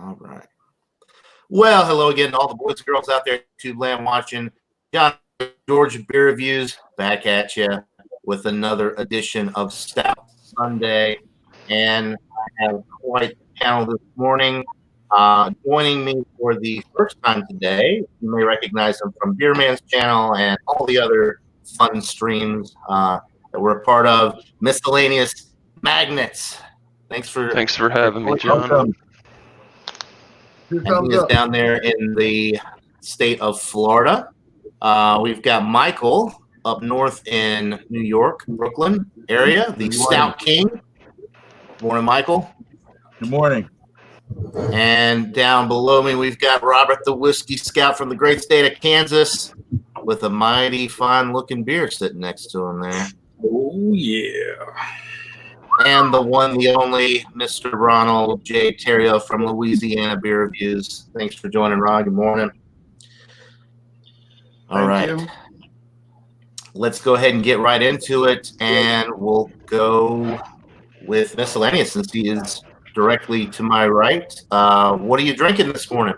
All right. Well, hello again to all the boys and girls out there at YouTube land watching. John, Georgia Beer Reviews, back at you with another edition of Stout Sunday. And I have quite a panel this morning. Joining me for the first time today, you may recognize him from Beer Man's channel and all the other fun streams that we're a part of. Miscellaneous Magnets. Thanks for having me, John. And he is down there in the state of Florida. We've got Michael up north in New York, Brooklyn area, the Stout King. Good morning, Michael. Good morning. And down below me, we've got Robert the Whiskey Scout from the great state of Kansas with a mighty fine-looking beer sitting next to him there. Oh, yeah. And the one, the only, Mr. Ronald J. Terrio from Louisiana Beer Reviews. Thanks for joining, Ron. Good morning. All right. Let's go ahead and get right into it, and we'll go with Miscellaneous since he is directly to my right. What are you drinking this morning?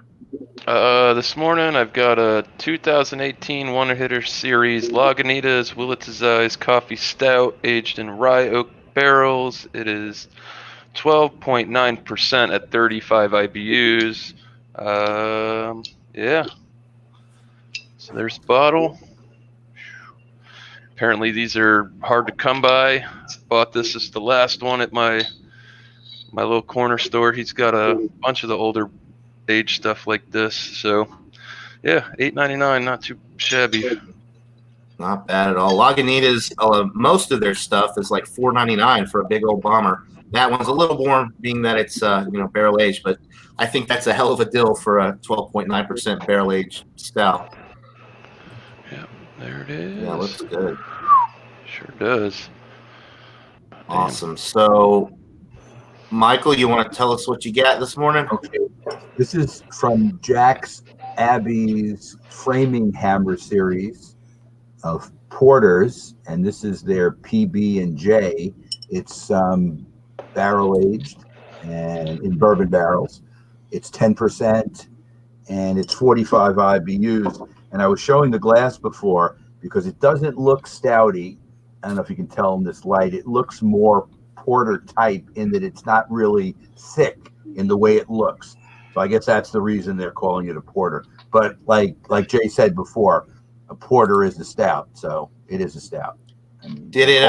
This morning I've got a 2018 One Hitter Series Lagunitas Willittized Coffee Stout aged in rye oak barrels. It is 12.9% at 35 IBUs. Yeah. So there's the bottle. Apparently these are hard to come by. Bought this as the last one at my little corner store. He's got a bunch of the older age stuff like this. So yeah, $8.99, not too shabby. Not bad at all. Lagunitas, most of their stuff is like $4.99 for a big old bomber. That one's a little more, being that it's barrel aged, but I think that's a hell of a deal for a 12.9% barrel aged stout. Yeah, there it is. Yeah, looks good. Sure does. Awesome. So, Michael, you want to tell us what you got this morning? Okay. This is from Jack's Abbey's Framing Hammer series of porters, and this is their PB&J. It's barrel aged and in bourbon barrels. It's 10% and it's 45 IBUs. And I was showing the glass before because it doesn't look stouty. I don't know if you can tell in this light. It looks more porter type in that it's not really thick in the way it looks. So I guess that's the reason they're calling it a porter. But like Jay said before, a porter is a stout, so it is a stout. Did it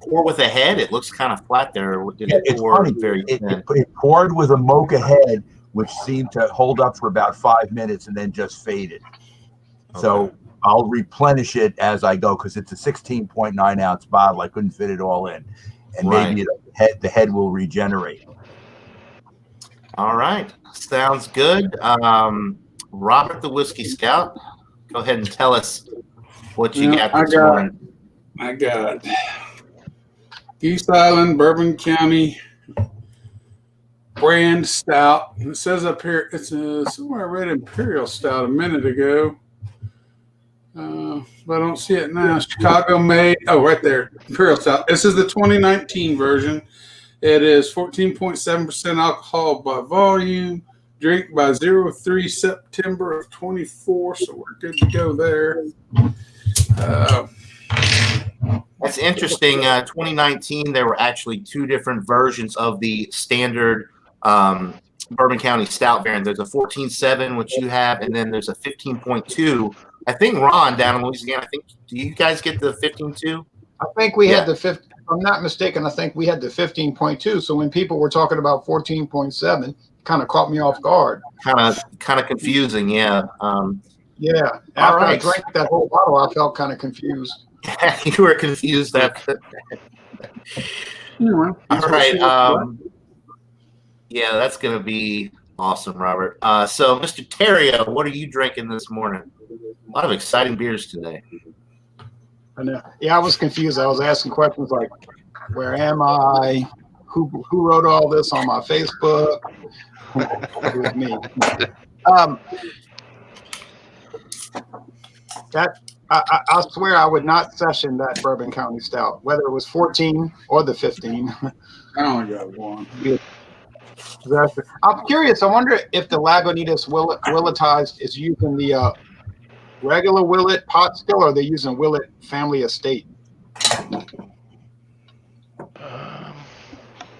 pour with a head? It looks kind of flat there. Did it pour very thin? It poured with a mocha head, which seemed to hold up for about 5 minutes and then just faded. Okay. So I'll replenish it as I go because it's a 16.9 ounce bottle. I couldn't fit it all in, and maybe the head will regenerate. All right, sounds good. Robert the Whiskey Scout, go ahead and tell us what you got this morning. I got Goose Island, Bourbon County brand stout. It says up here, it's somewhere I read Imperial Stout a minute ago. But I don't see it now. Chicago made. Oh, right there. Imperial Stout. This is the 2019 version. It is 14.7% alcohol by volume. Drink by 03 September of 24. So we're good to go there. That's interesting. 2019, there were actually two different versions of the standard Bourbon County Stout variant. There's a 14.7, which you have, and then there's a 15.2. I think Ron down in Louisiana, do you guys get the 15.2? I think we had the 15. If I'm not mistaken, I think we had the 15.2. So when people were talking about 14.7, kind of caught me off guard. Kind of confusing, yeah. Yeah. After I drank that whole bottle, I felt kind of confused. You were confused after. Anyway, all right. Yeah, that's going to be awesome, Robert. So, Mr. Terrio, what are you drinking this morning? A lot of exciting beers today. I know. Yeah, I was confused. I was asking questions like, where am I? Who wrote all this on my Facebook? It was me. I swear I would not session that Bourbon County Stout, whether it was 14 or the 15. I only got one. I'm curious. I wonder if the Lagunitas Willittized is using the regular Willet pot still, or are they using Willet Family Estate?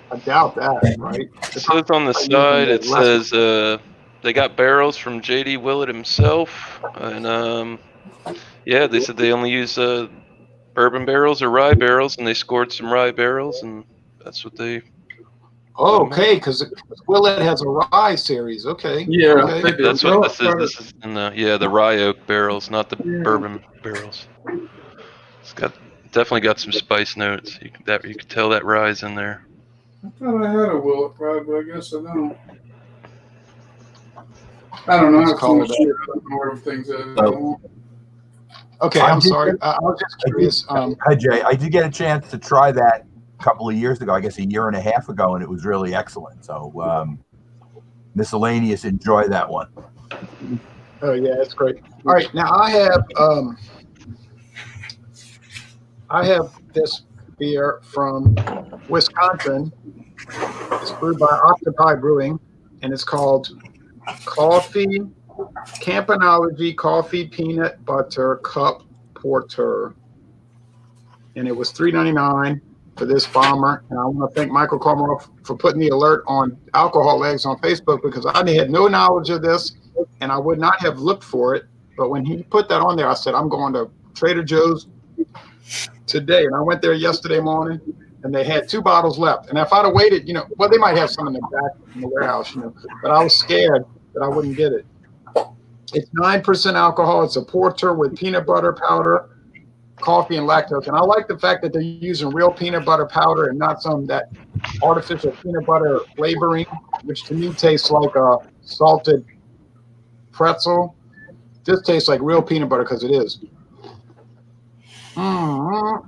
I doubt that, right? It says on the side, it says they got barrels from J.D. Willett himself, and yeah, they said they only use bourbon barrels or rye barrels, and they scored some rye barrels, and that's what they. Oh, okay, because Willet has a rye series. Okay. Yeah, Okay. they do. That's what this is. This is in the rye oak barrels, not the bourbon barrels. It's definitely got some spice notes. You can tell that rye's in there. I thought I had a Willet rye, but I guess I don't. I don't know. I have so much shit. I don't know where everything's at. Okay, I'm sorry. I was just curious. Hi, Jay. I did get a chance to try that a couple of years ago, I guess a year and a half ago, and it was really excellent. So, Miscellaneous, enjoy that one. Oh, yeah, that's great. All right, now I have this beer from Wisconsin. It's brewed by Octopi Brewing, and it's called Campanology Coffee Peanut Butter Cup Porter. And it was $3.99 for this bomber. And I want to thank Michael Komarov for putting the alert on Alcohol Legs on Facebook, because I had no knowledge of this and I would not have looked for it. But when he put that on there, I said, I'm going to Trader Joe's today. And I went there yesterday morning and they had 2 bottles left. And if I'd have waited, well, they might have some in the back in the warehouse, but I was scared that I wouldn't get it. It's 9% alcohol. It's a porter with peanut butter powder, coffee, and lactose. And I like the fact that they're using real peanut butter powder and not some that artificial peanut butter flavoring, which to me tastes like a salted pretzel. This tastes like real peanut butter because it is. All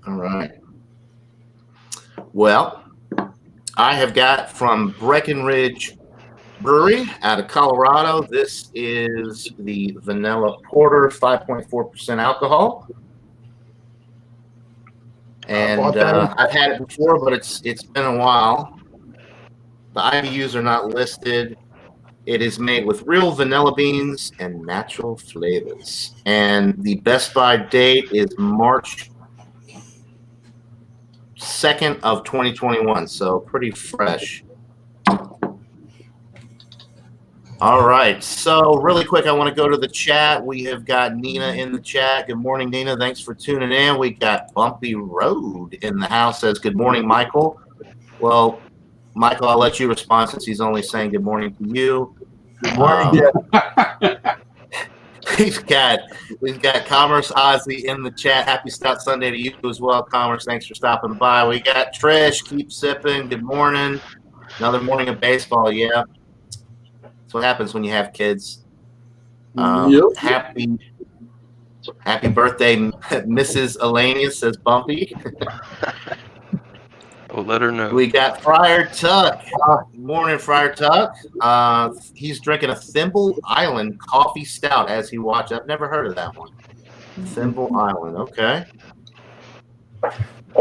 right. Well, I have got from Breckenridge Brewery out of Colorado. This is the Vanilla Porter, 5.4% alcohol. And I've had it before, but it's been a while. The IBUs are not listed. It is made with real vanilla beans and natural flavors. And the best by date is March 2nd of 2021, so pretty fresh. All right, so really quick, I want to go to the chat. We have got Nina in the chat. Good morning, Nina. Thanks for tuning in. We got Bumpy Road in the house. Says good morning, Michael. Well, Michael, I'll let you respond since he's only saying good morning to you. Good morning. We've got Commerce Ozzy in the chat. Happy Stout Sunday to you as well, Commerce. Thanks for stopping by. We got Trish. Keep sipping. Good morning. Another morning of baseball. Yeah, that's what happens when you have kids. Yep. Happy birthday, Mrs. Elania, says Bumpy. We'll let her know. We got Friar Tuck. Good morning, Friar Tuck. He's drinking a Thimble Island coffee stout as he watches. I've never heard of that one. Thimble Island. Okay.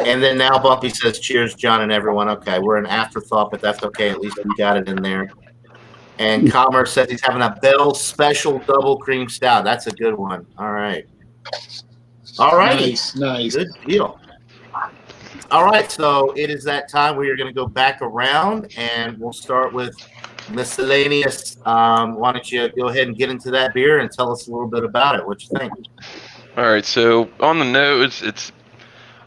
And then now Bumpy says, cheers, John and everyone. Okay, we're an afterthought, but that's okay. At least we got it in there. And Commerce says he's having a Bell Special Double Cream Stout. That's a good one. All right. All righty. Nice. Good deal. All right, so it is that time where you're going to go back around, and we'll start with Miscellaneous. Why don't you go ahead and get into that beer and tell us a little bit about it, what you think. All right, so on the nose, it's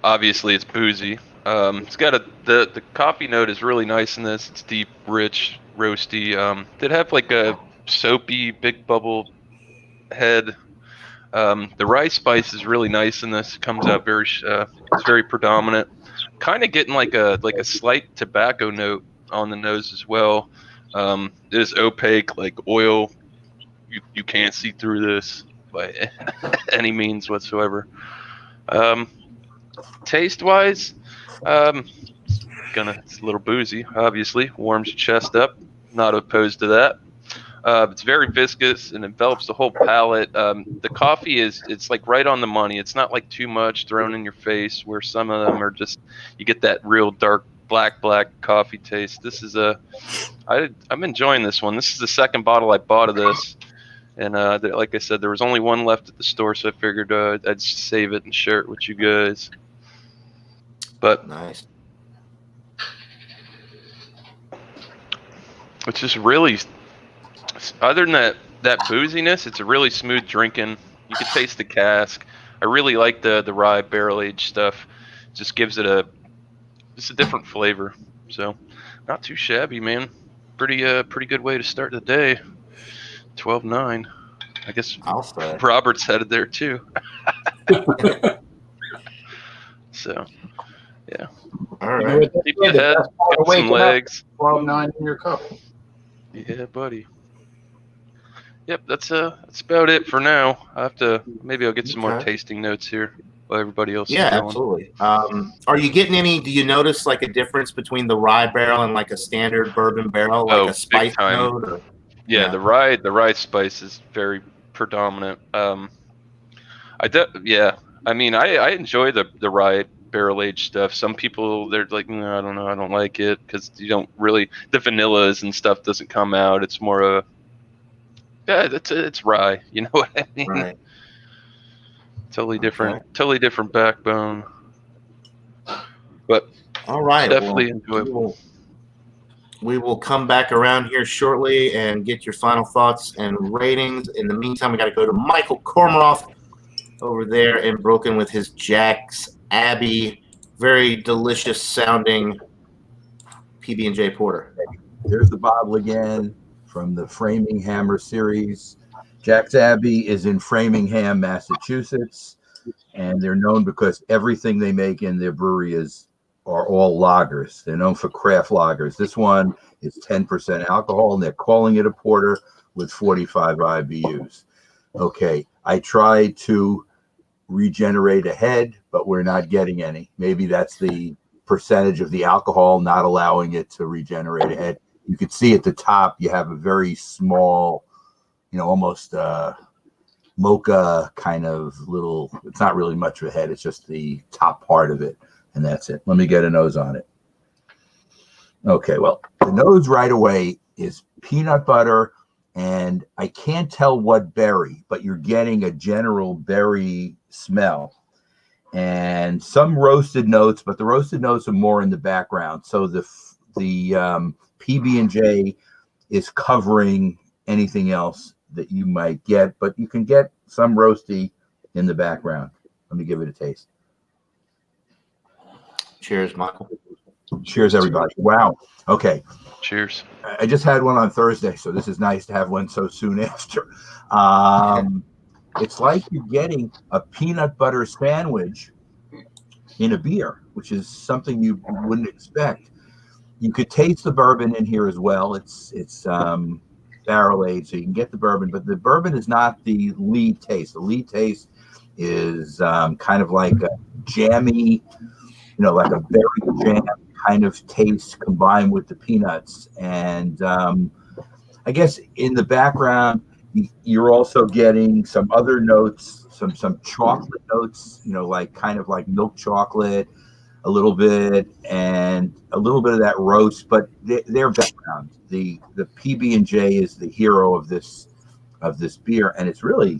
boozy. It's got the coffee note is really nice in this. It's deep, rich, roasty. Did have like a soapy, big bubble head. The rye spice is really nice in this. It comes out it's very predominant. Kind of getting like a slight tobacco note on the nose as well. It is opaque, like oil. You can't see through this by any means whatsoever. Taste wise, it's a little boozy. Obviously, warms your chest up. Not opposed to that. It's very viscous and envelops the whole palate. The coffee it's like right on the money. It's not like too much thrown in your face where some of them are just, you get that real dark black coffee taste. This is I'm enjoying this one. This is the second bottle I bought of this. And like I said, there was only one left at the store, so I figured I'd save it and share it with you guys. But Nice. It's just really, other than that booziness, it's a really smooth drinking. You can taste the cask. I really like the rye barrel aged stuff. Just gives it just a different flavor. So not too shabby, man. Pretty good way to start the day. 12.9. I guess I'll say. Robert's headed there too. So, yeah. All right. Keep your head, get some legs. 12.9 in your cup. Yeah, buddy. Yep, that's about it for now. Maybe I'll get some more tasting notes here while everybody else is going. Absolutely. Are you getting any, do you notice like a difference between the rye barrel and like a standard bourbon barrel, like a spice note? Or, yeah, the rye spice is very predominant. I mean, I enjoy the rye barrel aged stuff. Some people, they're like, no, I don't know, I don't like it because you don't really, the vanillas and stuff doesn't come out. It's more it's rye. You know what I mean? Right. Totally different backbone. But all right, definitely enjoyable. We will come back around here shortly and get your final thoughts and ratings. In the meantime, we got to go to Michael Kormeroff over there in Broken with his Jack's Abbey, very delicious sounding PB&J Porter. There's the bottle again from the Framingham series. Jack's Abbey is in Framingham, Massachusetts, and they're known because everything they make in their brewery are all lagers. They're known for craft lagers. This one is 10% alcohol, and they're calling it a porter with 45 IBUs. Okay, I tried to regenerate a head, but we're not getting any. Maybe that's the percentage of the alcohol not allowing it to regenerate a head. You can see at the top you have a very small, almost mocha kind of little, it's not really much of a head, it's just the top part of it, and that's it. Let me get a nose on it. Okay, well, the nose right away is peanut butter, and I can't tell what berry, but you're getting a general berry smell and some roasted notes, but the roasted notes are more in the background. So the PB&J is covering anything else that you might get, but you can get some roasty in the background. Let me give it a taste. Cheers, Michael. Cheers, everybody. Wow. Okay. Cheers. I just had one on Thursday, so this is nice to have one so soon after. It's like you're getting a peanut butter sandwich in a beer, which is something you wouldn't expect. You could taste the bourbon in here as well. It's barrel aged, so you can get the bourbon, but the bourbon is not the lead taste. The lead taste is kind of like a jammy, like a berry jam kind of taste combined with the peanuts. And I guess in the background, you're also getting some other notes, some chocolate notes, like kind of like milk chocolate, a little bit, and a little bit of that roast, but they're background. The PB&J is the hero of this beer, and it's really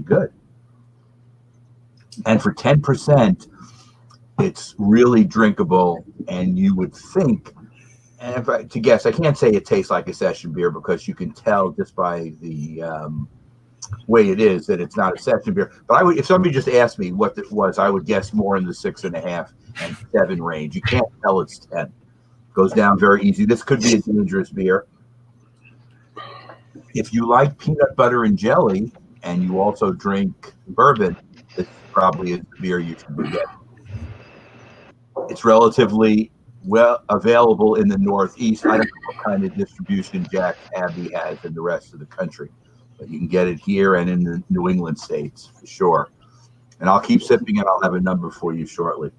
good. And for 10%, it's really drinkable, and you would think, and to guess, I can't say it tastes like a session beer because you can tell just by the way it is that it's not a session beer. But if somebody just asked me what it was, I would guess more in the 6.5 and 7 range. You can't tell it's 10. Goes down very easy. This could be a dangerous beer. If you like peanut butter and jelly, and you also drink bourbon, this probably is the beer you should be getting. It's relatively well available in the Northeast. I don't know what kind of distribution Jack's Abbey has in the rest of the country, but you can get it here and in the New England states for sure. And I'll keep sipping it. I'll have a number for you shortly.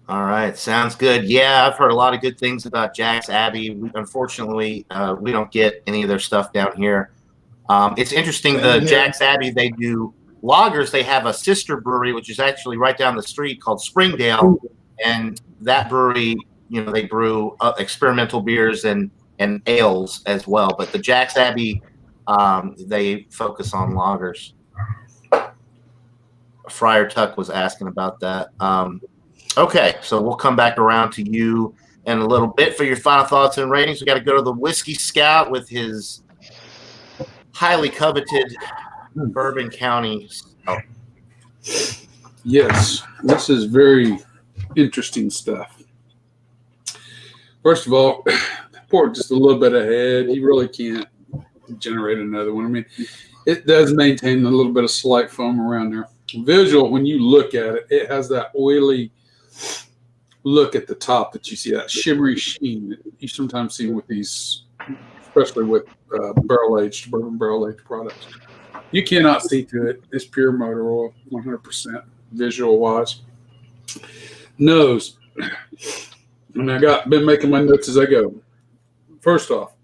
All right, sounds good. Yeah, I've heard a lot of good things about Jack's Abbey. Unfortunately, we don't get any of their stuff down here. It's interesting. Same The here. Jack's Abbey, they do lagers. They have a sister brewery, which is actually right down the street, called Springdale, and that brewery, they brew experimental beers and ales as well. But the Jack's Abbey, they focus on lagers. Friar Tuck was asking about that. Okay, so we'll come back around to you in a little bit for your final thoughts and ratings. We got to go to the Whiskey Scout with his highly coveted Bourbon County. Oh. Yes, this is very interesting stuff. First of all, poured just a little bit ahead. You really can't generate another one. I mean, it does maintain a little bit of slight foam around there. Visual, when you look at it, it has that oily look at the top that you see, that shimmery sheen that you sometimes see with these, especially with bourbon barrel-aged products. You cannot see through it. It's pure motor oil, 100% visual-wise. Nose. And been making my notes as I go. First off,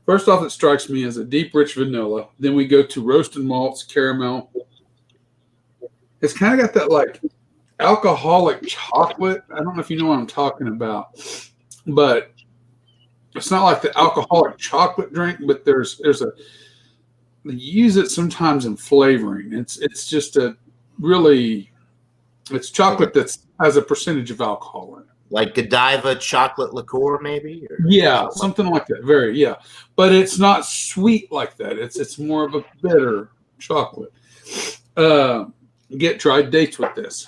it strikes me as a deep, rich vanilla. Then we go to roasted malts, caramel. It's kind of got that like alcoholic chocolate. I don't know if you know what I'm talking about, but it's not like the alcoholic chocolate drink, but there's they use it sometimes in flavoring. It's just it's chocolate that has a percentage of alcohol in it. Like Godiva chocolate liqueur, maybe? Yeah, something like that. But it's not sweet like that. It's more of a bitter chocolate. Get tried dates with this.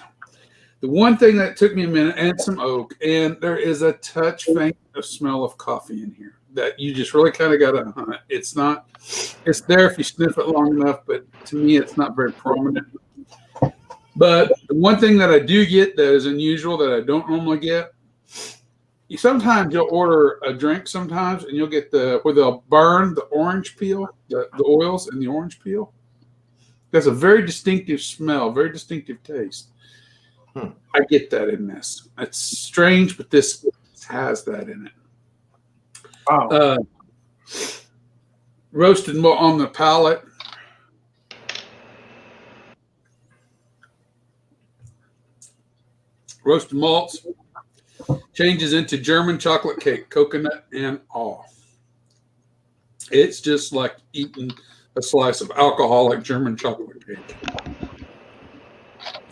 The one thing that took me a minute, and some oak, and there is a touch faint of smell of coffee in here that you just really kind of got to hunt. It's there if you sniff it long enough, but to me, it's not very prominent. But the one thing that I do get that is unusual that I don't normally get, sometimes you'll order a drink sometimes, and you'll get where they'll burn the orange peel, the oils in the orange peel. There's a very distinctive smell, very distinctive taste. I get that in this. It's strange, but this has that in it. Wow. Roasted on the palate. Roasted malts changes into German chocolate cake, coconut and all. It's just like eating a slice of alcoholic German chocolate cake.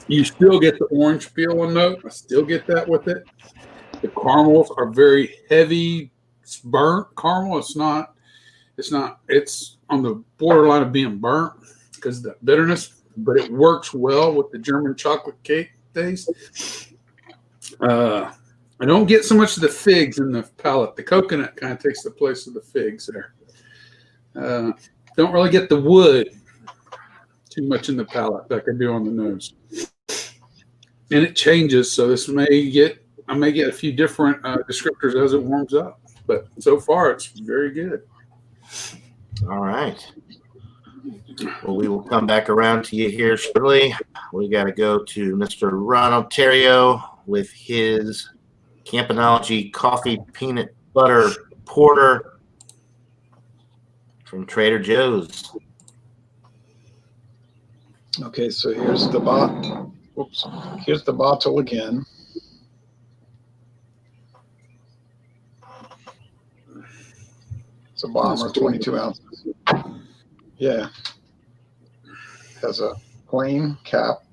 You still get the orange peel and note. I still get that with it. The caramels are very heavy. It's burnt caramel. It's on the borderline of being burnt because of the bitterness, but it works well with the German chocolate cake taste. I don't get so much of the figs in the palate. The coconut kind of takes the place of the figs there. Don't really get the wood too much in the palate like I do on the nose. And it changes, so I may get a few different descriptors as it warms up. But so far, it's very good. All right. Well, we will come back around to you here shortly. We got to go to Mr. Ronald Terrio with his Campanology Coffee Peanut Butter Porter from Trader Joe's. Okay, so here's the bottle. Whoops. Here's the bottle again. It's a bomber, 22 ounces. Yeah. Has a plain cap.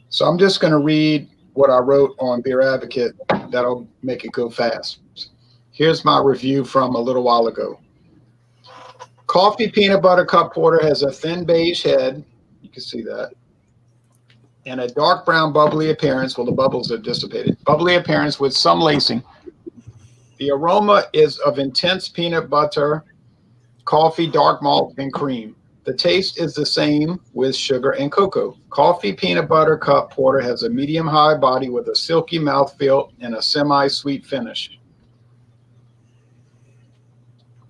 So I'm just going to read what I wrote on Beer Advocate. That'll make it go fast. Here's my review from a little while ago. Coffee Peanut Butter Cup Porter has a thin beige head. You can see that. And a dark brown bubbly appearance. Well, the bubbles have dissipated. Bubbly appearance with some lacing. The aroma is of intense peanut butter, coffee, dark malt, and cream. The taste is the same with sugar and cocoa. Coffee Peanut Butter Cup Porter has a medium-high body with a silky mouthfeel and a semi-sweet finish.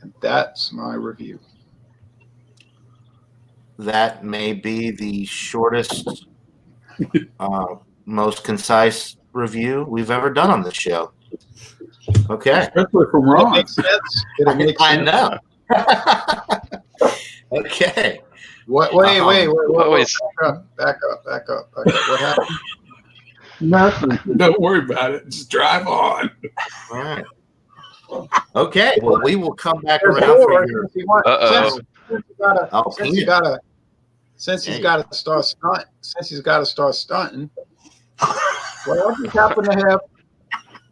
And that's my review. That may be the shortest most concise review we've ever done on this show. Okay. Especially from Did it Ron. make sense? Did it make I sense? know. Okay. What? Wait. Always. Back up. What happened? Nothing. Don't worry about it. Just drive on. All right. Okay. Well, we will come back There's around more, for your. since he wants- Uh-oh. Since he's got to start stunting. Since he's got to start stunting. Well,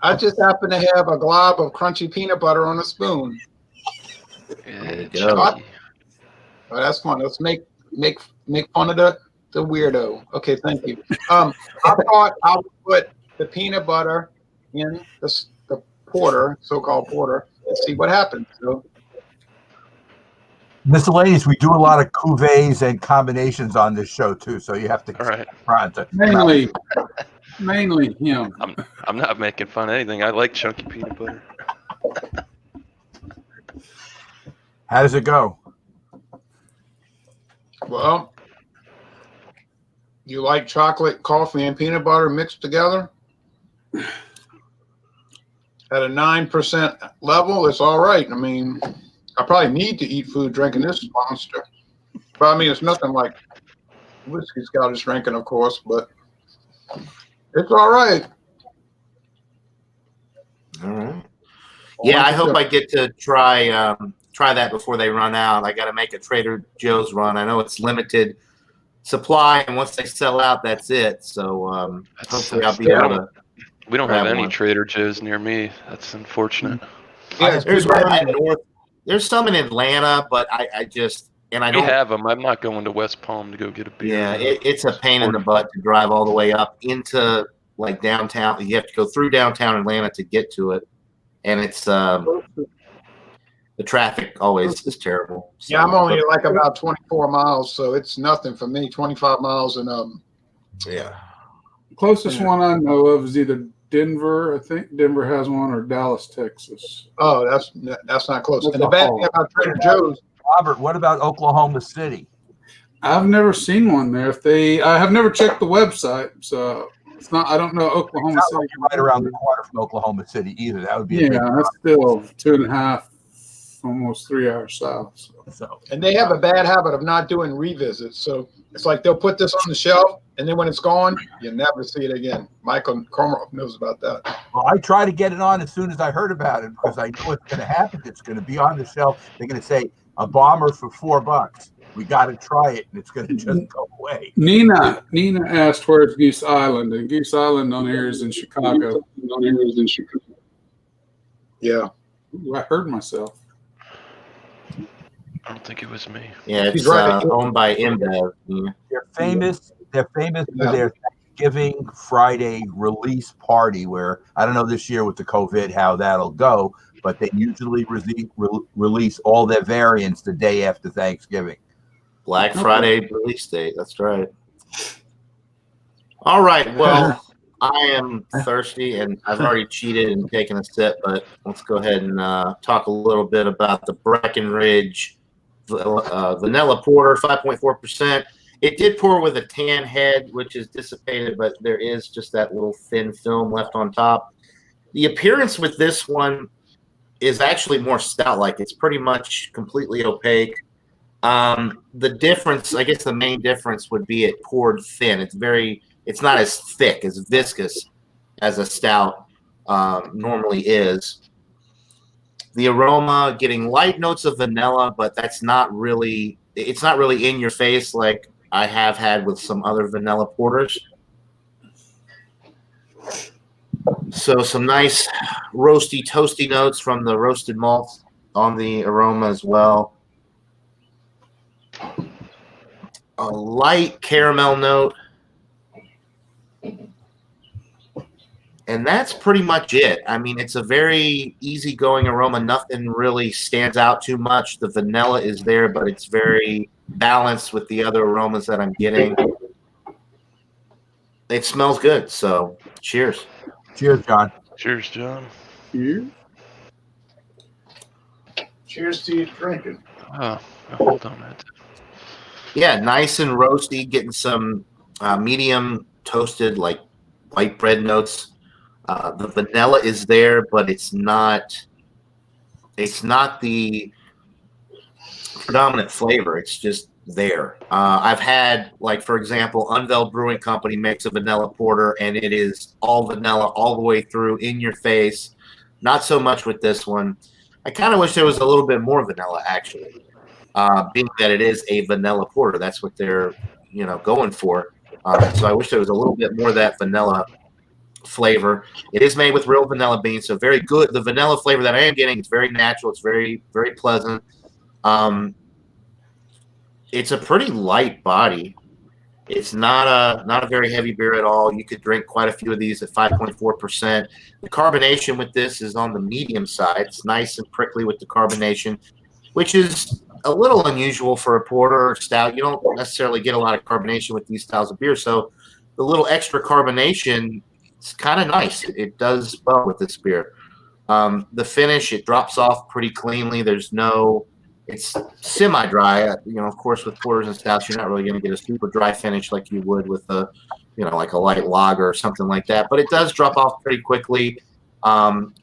I just happen to have a glob of crunchy peanut butter on a spoon. Yeah, go. chunky. Oh, that's fun. Let's make fun of the weirdo. Okay, thank you. I thought I would put the peanut butter in the porter, so-called porter, and see what happens. So, Miscellaneous, we do a lot of cuvées and combinations on this show too, so you have to All right. pronto. Mainly him. I'm not making fun of anything. I like chunky peanut butter. How does it go? well, you like chocolate, coffee, and peanut butter mixed together? At a 9% level, it's all right. I mean, I probably need to eat food drinking this monster. But I mean, it's nothing like whiskey Scout is drinking, of course, but it's all right. All right. Yeah, I hope I get to try that before they run out. I got to make a Trader Joe's run. I know it's limited supply, and once they sell out, that's it. So hopefully I'll be able to. We don't have grab any one. Trader Joe's near me. That's unfortunate. Yeah, There's one in North. There's some in Atlanta, but I just and I We don't. have them. I'm not going to West Palm to go get a beer. Yeah, it's a pain in the butt to drive all the way up into like downtown. You have to go through downtown Atlanta to get to it, and it's the traffic always is terrible. So, Yeah, I'm only like about 24 miles, so it's nothing for me. 25 miles and yeah. Closest one I know of is either Denver. I think Denver has one, or Dallas, Texas. oh, that's not close. And the bad thing about Trader Joe's, Robert, what about Oklahoma City? I've never seen one there. I have never checked the website, so it's not. I don't know Oklahoma It's City. not like you're right around the corner from Oklahoma City either. That would be a big Yeah, that's still 2.5, almost 3 hours south. so. and they have a bad habit of not doing revisits. So it's like they'll put this on the shelf, and then when it's gone, you never see it again. Michael Komarov knows about that. Well, I try to get it on as soon as I heard about it because I know what's going to happen. It's going to be on the shelf. They're going to say a bomber for $4. We got to try it, and it's going to just go away. Nina asked where's Goose Island, and Goose Island on here is in Chicago. Yeah. Ooh, I heard myself. I don't think it was me. Yeah, it's He's right. owned by InBev. Yeah. They're famous. They're famous for their Thanksgiving Friday release party, where I don't know this year with the COVID how that'll go, but they usually release all their variants the day after Thanksgiving. Black Friday release date. That's right. All right. Well, I am thirsty, and I've already cheated and taken a sip, but let's go ahead and talk a little bit about the Breckenridge Vanilla Porter, 5.4%. It did pour with a tan head, which is dissipated, but there is just that little thin film left on top. The appearance with this one is actually more stout-like. It's pretty much completely opaque. The difference, I guess the main difference would be it poured thin. It's not as thick, as viscous as a stout normally is. The aroma, getting light notes of vanilla, but it's not really in your face like I have had with some other vanilla porters. So some nice roasty, toasty notes from the roasted malts on the aroma as well. A light caramel note. And that's pretty much it. I mean, it's a very easygoing aroma. Nothing really stands out too much. The vanilla is there, but it's very balanced with the other aromas that I'm getting. It smells good. So cheers. Cheers, John. Cheers, John. Cheers to you drinking. Oh, hold on a minute. Yeah, nice and roasty, getting some medium toasted, like white bread notes. The vanilla is there, but it's not the predominant flavor. It's just there. I've had, like, for example, Unveiled Brewing Company makes a vanilla porter, and it is all vanilla all the way through, in your face. Not so much with this one. I kind of wish there was a little bit more vanilla, actually, being that it is a vanilla porter. That's what they're, going for. So I wish there was a little bit more of that vanilla flavor. It is made with real vanilla beans, so very good. The vanilla flavor that I am getting, it's very natural. It's very, very pleasant. It's a pretty light body. It's not a very heavy beer at all. You could drink quite a few of these at 5.4%. The carbonation with this is on the medium side. It's nice and prickly with the carbonation, which is a little unusual for a porter or stout. You don't necessarily get a lot of carbonation with these styles of beer, so the little extra carbonation, it's kind of nice. It does well with this beer. The finish, it drops off pretty cleanly. It's semi-dry. Of course, with porters and stouts, you're not really going to get a super dry finish like you would with like a light lager or something like that. But it does drop off pretty quickly.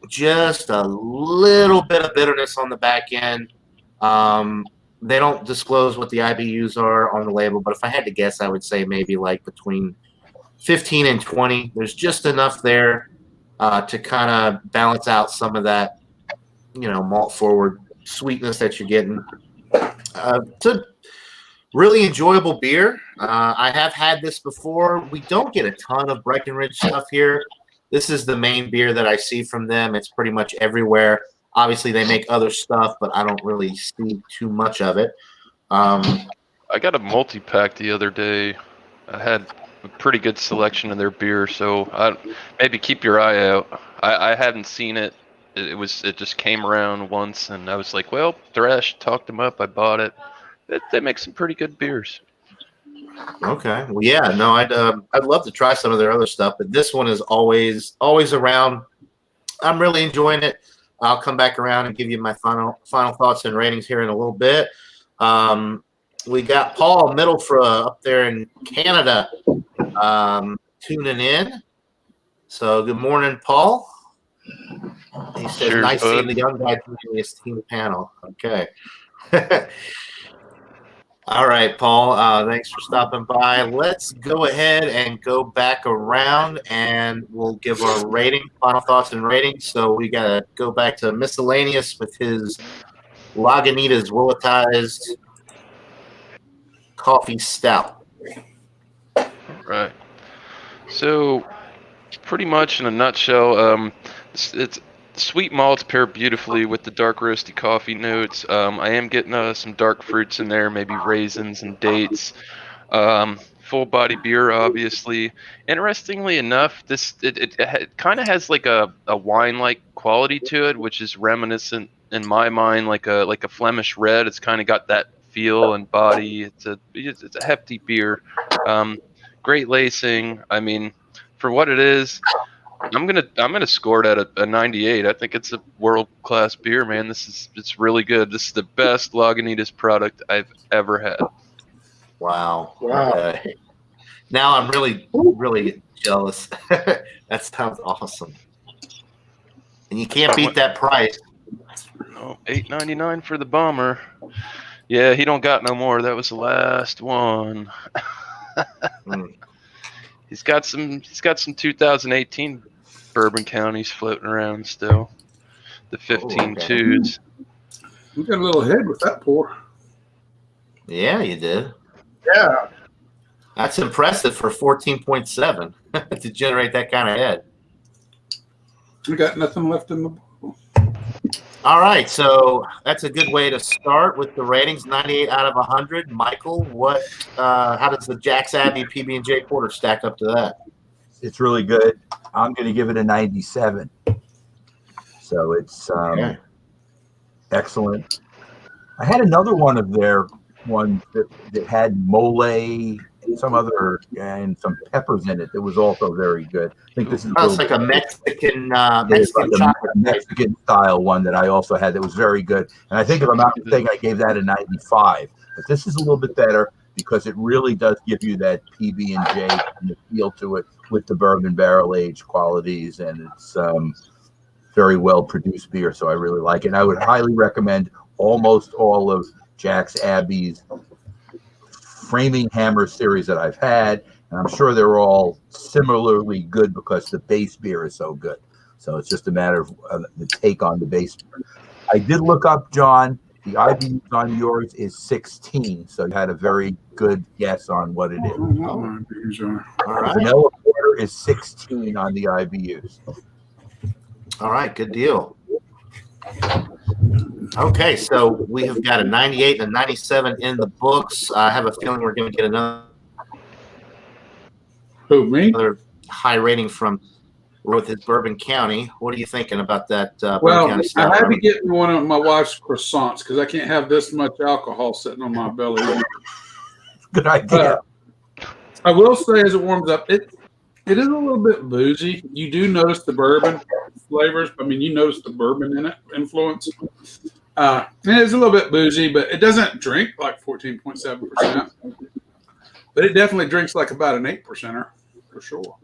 Just a little bit of bitterness on the back end. They don't disclose what the IBUs are on the label, but if I had to guess, I would say maybe like between 15 and 20. There's just enough there to kind of balance out some of that, malt forward sweetness that you're getting. It's a really enjoyable beer. I have had this before. We don't get a ton of Breckenridge stuff here. This is the main beer that I see from them. It's pretty much everywhere. Obviously, they make other stuff, but I don't really see too much of it. I got a multi-pack the other day. I had a pretty good selection of their beer, so maybe keep your eye out. I hadn't seen it. It just came around once, and I was like, well, Thresh, talked them up. I bought it. They make some pretty good beers. Okay. Well, yeah. No, I'd love to try some of their other stuff, but this one is always around. I'm really enjoying it. I'll come back around and give you my final thoughts and ratings here in a little bit. We got Paul Middlefra up there in Canada tuning in. So good morning, Paul. He says, Cheers, nice bud. seeing the young guys in the esteemed panel. Okay. All right, Paul. Thanks for stopping by. Let's go ahead and go back around, and we'll give our final thoughts and ratings. So we got to go back to Miscellaneous with his Lagunitas Willittized Coffee Stout. Right. So, pretty much in a nutshell, it's sweet malts pair beautifully with the dark roasty coffee notes. I am getting some dark fruits in there, maybe raisins and dates. Full body beer, obviously. Interestingly enough, it kind of has like a wine-like quality to it, which is reminiscent in my mind like a Flemish red. It's kind of got that feel and body. It's a hefty beer. Great lacing. I mean, for what it is, I'm gonna score it at a 98. I think it's a world-class beer, man. It's really good. This is the best Lagunitas product I've ever had. Wow. Now I'm really, really jealous. That sounds awesome. And you can't beat that price. Oh, $8.99 for the bomber. Yeah, he don't got no more. That was the last one. He's got some 2018 Bourbon counties floating around still. The 15-2s. We got a little head with that pour. Yeah, you did. Yeah. That's impressive for 14.7 to generate that kind of head. We got nothing left in the bottle. All right, so that's a good way to start with the ratings. 98 out of 100. Michael, how does the Jack's Abbey PB&J Porter stack up to that? It's really good. I'm going to give it a 97. So it's excellent. I had another one of their ones that had mole and some other and some peppers in it that was also very good. I think this is like a Mexican Mexican style one that I also had that was very good. And I think if I'm not mistaken, I gave that a 95. But this is a little bit better. because it really does give you that PB&J kind of feel to it with the bourbon barrel age qualities, and it's very well produced beer. So I really like it. And I would highly recommend almost all of Jack's Abbey's Framing Hammer series that I've had, and I'm sure they're all similarly good because the base beer is so good. So it's just a matter of the take on the base beer. I did look up, John. The IBUs on yours is 16, so you had a very good guess on what it is. All right. Vanilla Porter is 16 on the IBUs. All right, good deal. Okay, so we have got a 98 and a 97 in the books. I have a feeling we're going to get another high rating from with his Bourbon County. What are you thinking about that? Well, County I had style? to get one of my wife's croissants because I can't have this much alcohol sitting on my belly. Good idea. I will say, as it warms up, it is a little bit boozy. You do notice the bourbon flavors. I mean, you notice the bourbon in it influence. It is a little bit boozy, but it doesn't drink like 14.7%. But it definitely drinks like about an 8%er for sure.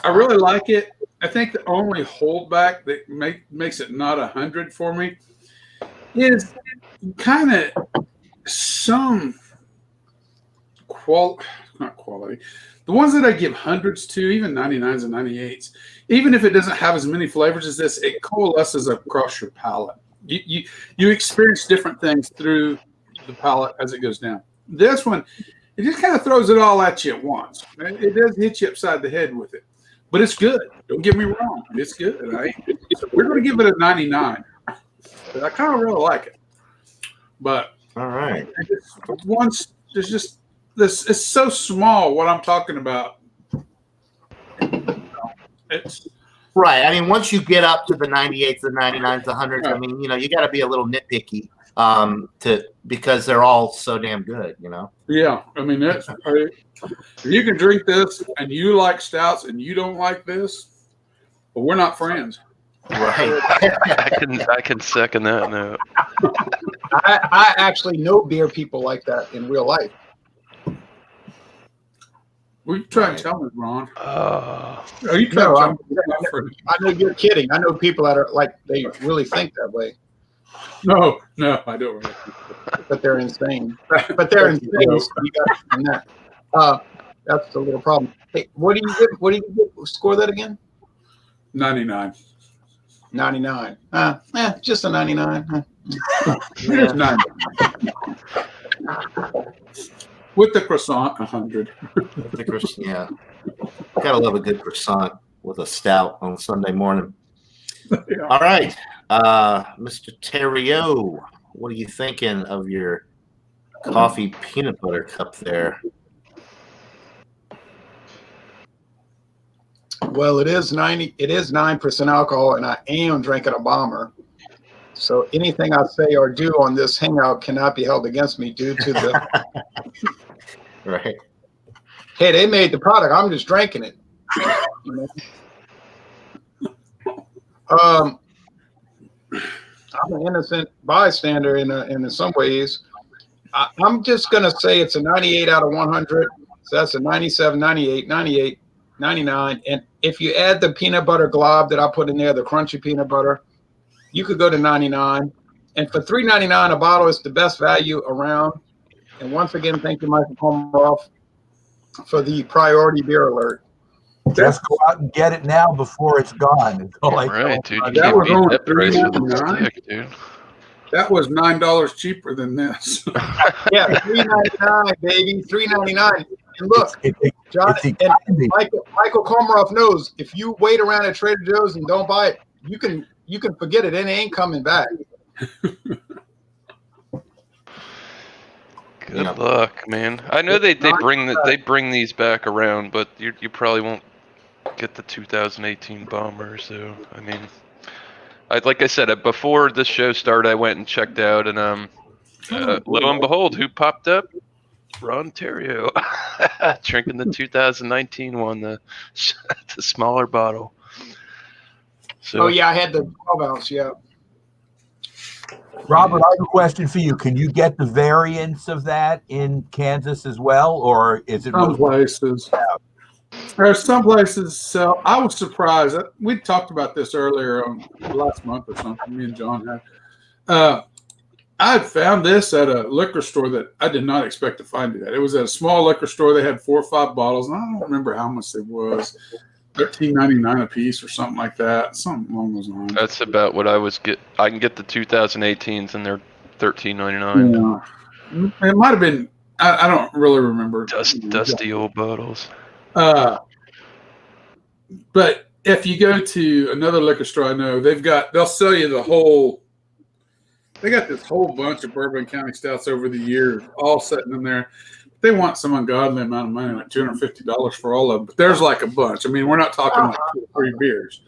I really like it. I think the only holdback that makes it not 100 for me is kind of some not quality. The ones that I give hundreds to, even 99s and 98s, even if it doesn't have as many flavors as this, it coalesces across your palate. You experience different things through the palate as it goes down. This one, it just kind of throws it all at you at once. It does hit you upside the head with it, but it's good. Don't get me wrong, it's good. Right? We're going to give it a 99. But I kind of really like it. But all right, once there's just this, it's so small. What I'm talking about, it's right. I mean, once you get up to the 98s, the 99s, the 100s, I mean, you got to be a little nitpicky because they're all so damn good, Yeah, I mean, if you can drink this and you like stouts and you don't like this, but we're not friends. Right. I can second that note. I actually know beer people like that in real life. Will you try and tell me, Ron? Oh, Are you trying to tell me? I know you're kidding. I know people that are like, they really think that way. No, I don't really. But they're insane. But they're insane. So you got that. That's the little problem. Hey, what do you give? Score that again? 99. 99. Just a 99. Here's 99. With the croissant, 100. Yeah. Gotta love a good croissant with a stout on Sunday morning. Yeah. All right. Mr. Terrio, what are you thinking of your coffee peanut butter cup there? Well, it is 9% alcohol, and I am drinking a bomber. So anything I say or do on this hangout cannot be held against me due to the Right. Hey, they made the product. I'm just drinking it. I'm an innocent bystander in some ways. I'm just going to say it's a 98 out of 100. So that's a 97, 98, 98, 99. And if you add the peanut butter glob that I put in there, the crunchy peanut butter, you could go to 99. And for $3.99 a bottle, it's the best value around. And once again, thank you, Michael Komaroff, for the priority beer alert. Just go out and get it now before it's gone. It's all like, right, dude. You that can't was beat only that price with a $3.99. stick, dude. That was $9 cheaper than this. Yeah, $3.99, baby, $3.99. And look, John and Michael Komaroff knows if you wait around at Trader Joe's and don't buy it, you can forget it. It ain't coming back. Good luck, man. I know they bring these back around, but you probably won't get the 2018 bomber. So I mean, like I said before this show started, I went and checked out, and lo and behold, who popped up? Ron Terrio, drinking the 2019 one, the smaller bottle. So, oh yeah, I had the 12 ounce. Yeah. Robert, I have a question for you. Can you get the variants of that in Kansas as well, or is it Some places? There's some places. So I was surprised. We talked about this earlier last month or something. Me and John had. I had found this at a liquor store that I did not expect to find it at. It was at a small liquor store. They had 4 or 5 bottles, and I don't remember how much it was. $13.99 a piece or something like that. Something along those lines. That's about what I can get the 2018s, and they're $13.99. Yeah. It might have been. I don't really remember. Dusty old bottles. But if you go to another liquor store, I know they'll sell you the whole. They got this whole bunch of Bourbon County stouts over the years, all sitting in there. They want some ungodly amount of money, like $250 for all of them. But there's like a bunch. I mean, we're not talking like 2 or 3 beers.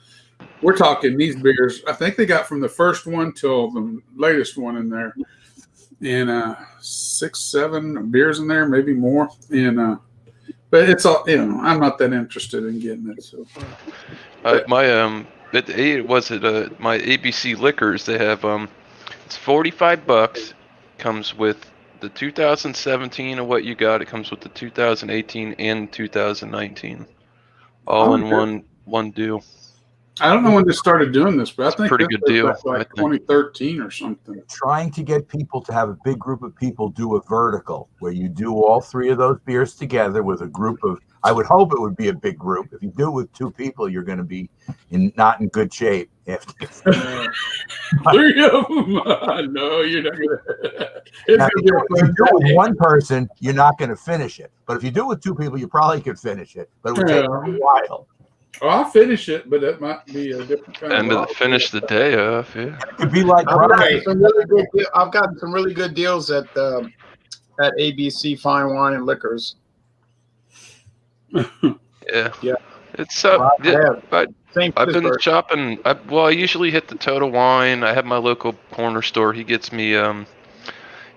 We're talking these beers. I think they got from the first one till the latest one in there, and 6, 7 beers in there, maybe more. And but it's all I'm not that interested in getting it. So my ABC Liquors, they have it's $45. Comes with the 2017 of what you got. It comes with the 2018 and 2019, all in one deal. I don't know when they started doing this, but I think pretty good deal. Like 2013 or something. Trying to get people to have a big group of people do a vertical where you do all 3 of those beers together with a group of. I would hope it would be a big group. If you do it with 2 people, you're going to be not in good shape. 3 of them? No, you're not going to. If you do it with 1 person, you're not going to finish it. But if you do it with 2 people, you probably could finish it. But it would take a while. Oh, I'll finish it, but that might be a different kind of. Finish the day off. Yeah. It could be like I've gotten some really good deals at ABC Fine Wine and Liquors. Yeah. It's I've been shopping. I usually hit the Total Wine. I have my local corner store. He gets me.